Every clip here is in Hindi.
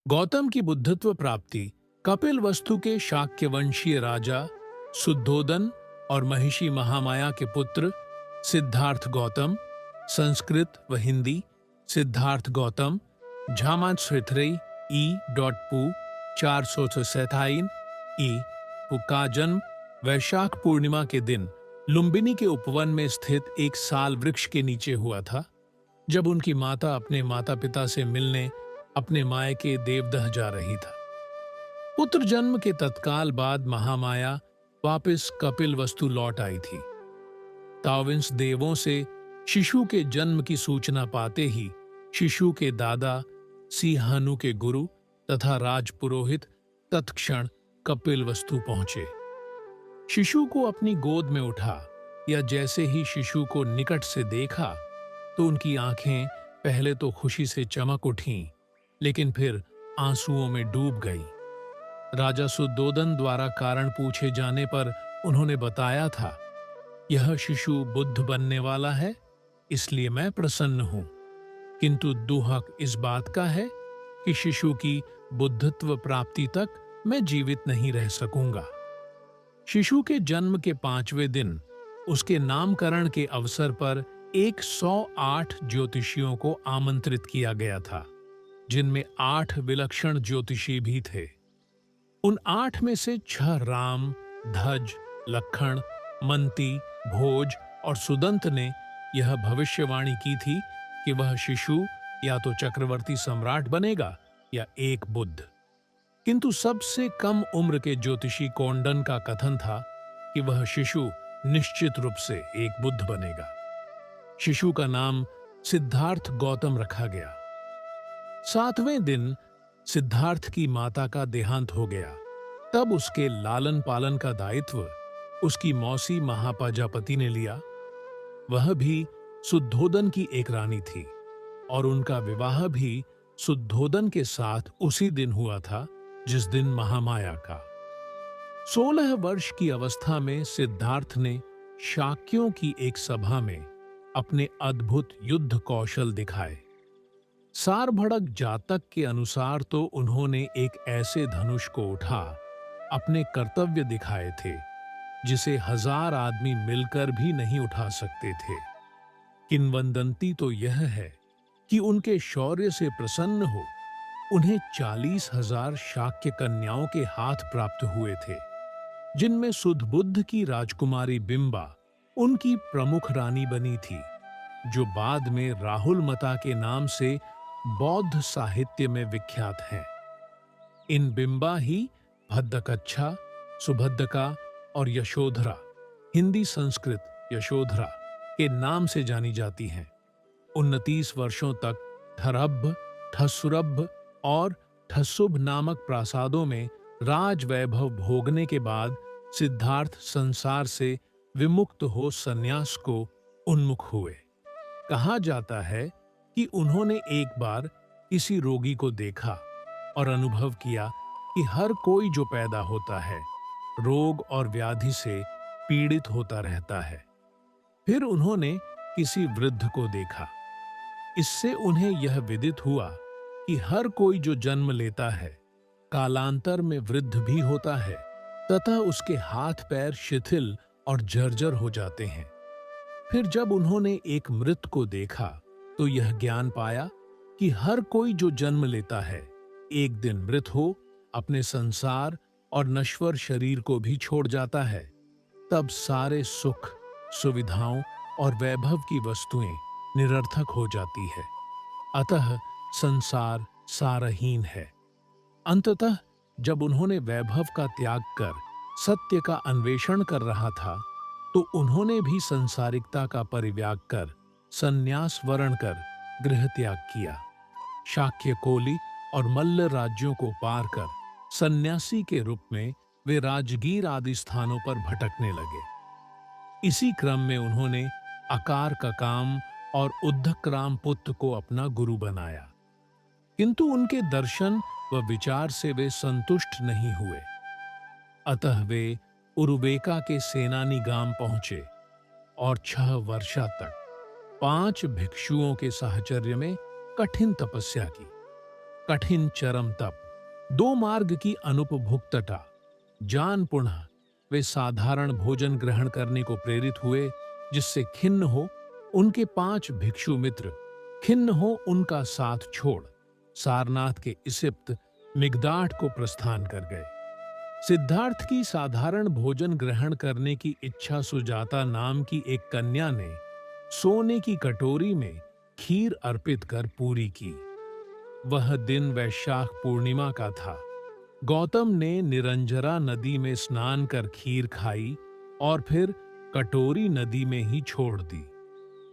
गौतम की बुद्धत्व प्राप्ति कपिल वस्तु के शाक्य वंशीय राजा शुद्धोदन और महिषी महामाया के पुत्र सिद्धार्थ गौतम, संस्कृत व हिंदी सिद्धार्थ गौतम, झामाश्रिथ्रई ई.पू 457 ई.पू का जन्म वैशाख पूर्णिमा के दिन लुम्बिनी के उपवन में स्थित एक साल वृक्ष के नीचे हुआ था, जब उनकी माता अपने माता पिता से मिलने अपने मायके देवदह जा रही था। पुत्र जन्म के तत्काल बाद महामाया वापस कपिल वस्तु लौट आई थी। ताविंस देवों से शिशु के जन्म की सूचना पाते ही शिशु के दादा सिंहानु के गुरु तथा राजपुरोहित तत्क्षण कपिल वस्तु पहुंचे। शिशु को अपनी गोद में उठा या जैसे ही शिशु को निकट से देखा तो उनकी आंखें पहले तो खुशी से चमक उठीं, लेकिन फिर आंसुओं में डूब गई। राजा शुद्धोदन द्वारा कारण पूछे जाने पर उन्होंने बताया था, यह शिशु बुद्ध बनने वाला है, इसलिए मैं प्रसन्न हूं, किंतु दुहक इस बात का है कि शिशु की बुद्धत्व प्राप्ति तक मैं जीवित नहीं रह सकूंगा। शिशु के जन्म के 5वें दिन उसके नामकरण के अवसर पर 108 ज्योतिषियों को आमंत्रित किया गया था, जिनमें 8 विलक्षण ज्योतिषी भी थे। उन 8 में से 6 राम, धज, लक्ष्मण, मंती, भोज और सुदंत ने यह भविष्यवाणी की थी कि वह शिशु या तो चक्रवर्ती सम्राट बनेगा या एक बुद्ध। किंतु सबसे कम उम्र के ज्योतिषी कौंडन का कथन था कि वह शिशु निश्चित रूप से एक बुद्ध बनेगा। शिशु का नाम सिद्धार्थ गौतम रखा गया। 7वें दिन सिद्धार्थ की माता का देहांत हो गया। तब उसके लालन पालन का दायित्व उसकी मौसी महापाजापति ने लिया। वह भी शुद्धोदन की एक रानी थी और उनका विवाह भी शुद्धोदन के साथ उसी दिन हुआ था जिस दिन महामाया का। 16 वर्ष की अवस्था में सिद्धार्थ ने शाक्यों की एक सभा में अपने अद्भुत युद्ध कौशल दिखाए। सारभड़क जातक के अनुसार तो उन्होंने एक ऐसे धनुष को उठा अपने कर्तव्य दिखाए थे जिसे 1000 आदमी मिलकर भी नहीं उठा सकते थे। किंवदंती तो यह है कि उनके शौर्य से प्रसन्न हो उन्हें 40,000 शाक्य कन्याओं के हाथ प्राप्त हुए थे, जिनमें सुधबुद्ध की राजकुमारी बिंबा उनकी प्रमुख रानी बनी थी, जो बाद में राहुलमता के नाम से बौद्ध साहित्य में विख्यात हैं। इन बिंबा ही भद्दकच्छा, सुभद्दका और यशोधरा, हिंदी संस्कृत यशोधरा के नाम से जानी जाती हैं। 29 वर्षों तक ठरभ, ठसुरभ और ठसुभ नामक प्रासादों में राज वैभव भोगने के बाद सिद्धार्थ संसार से विमुक्त हो सन्यास को उन्मुख हुए। कहा जाता है कि उन्होंने एक बार किसी रोगी को देखा और अनुभव किया कि हर कोई जो पैदा होता है रोग और व्याधि से पीड़ित होता रहता है। फिर उन्होंने किसी वृद्ध को देखा। इससे उन्हें यह विदित हुआ कि हर कोई जो जन्म लेता है कालांतर में वृद्ध भी होता है तथा उसके हाथ पैर शिथिल और जर्जर हो जाते हैं। फिर जब उन्होंने एक मृत को देखा तो यह ज्ञान पाया कि हर कोई जो जन्म लेता है एक दिन मृत हो अपने संसार और नश्वर शरीर को भी छोड़ जाता है। तब सारे सुख, सुविधाओं और वैभव की वस्तुएं निरर्थक हो जाती है। अतः संसार सारहीन है। अंततः जब उन्होंने वैभव का त्याग कर सत्य का अन्वेषण कर रहा था तो उन्होंने भी संसारिकता का परित्याग कर संन्यास वर्ण कर गृह त्याग किया। शाक्य, कोली और मल्ल राज्यों को पार कर सन्यासी के रूप में वे राजगीर आदि स्थानों पर भटकने लगे। इसी क्रम में उन्होंने अकार ककाम और उद्धकराम पुत्र को अपना गुरु बनाया, किंतु उनके दर्शन व विचार से वे संतुष्ट नहीं हुए। अतः वे उरुवेका के सेनानी गांव पहुंचे और 6 वर्षा तक 5 भिक्षुओं के साहचर्य में कठिन तपस्या की। कठिन चरम तप, दो मार्ग की अनुपभुक्तता, जान पुनः वे साधारण भोजन ग्रहण करने को प्रेरित हुए, जिससे खिन्न हो उनके 5 भिक्षु मित्र, खिन्न हो उनका साथ छोड़ सारनाथ के इसिप्त मिगदाट को प्रस्थान कर गए। सिद्धार्थ की साधारण भोजन ग्रहण करने की इच्छा सुजाता नाम की एक कन्या ने सोने की कटोरी में खीर अर्पित कर पूरी की। वह दिन वैशाख पूर्णिमा का था। गौतम ने निरंजरा नदी में स्नान कर खीर खाई और फिर कटोरी नदी में ही छोड़ दी,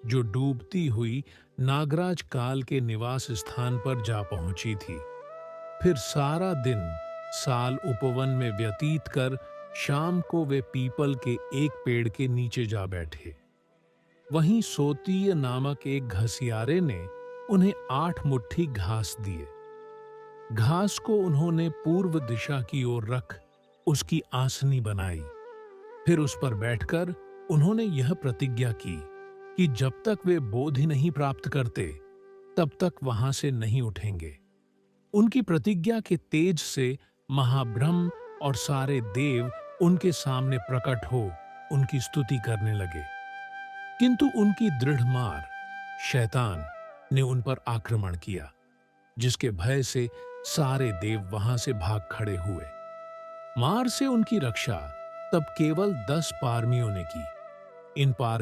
जो डूबती हुई नागराज काल के निवास स्थान पर जा पहुंची थी। फिर सारा दिन साल उपवन में व्यतीत कर शाम को वे पीपल के एक पेड़ के नीचे जा बैठे। वहीं सोतीय नामक एक घसियारे ने उन्हें 8 मुट्ठी घास दिए। घास को उन्होंने पूर्व दिशा की ओर रख उसकी आसनी बनाई। फिर उस पर बैठकर उन्होंने यह प्रतिज्ञा की कि जब तक वे बोधि नहीं प्राप्त करते तब तक वहां से नहीं उठेंगे। उनकी प्रतिज्ञा के तेज से महाब्रह्म और सारे देव उनके सामने प्रकट हो उनकी स्तुति करने लगे। किंतु उनकी दृढ़ मार शैतान ने उन पर आक्रमण किया, जिसके भय से सारे देव वहां से भाग खड़े हुए। मार से उनकी रक्षा तब केवल 10 पारमियों ने की। इन पार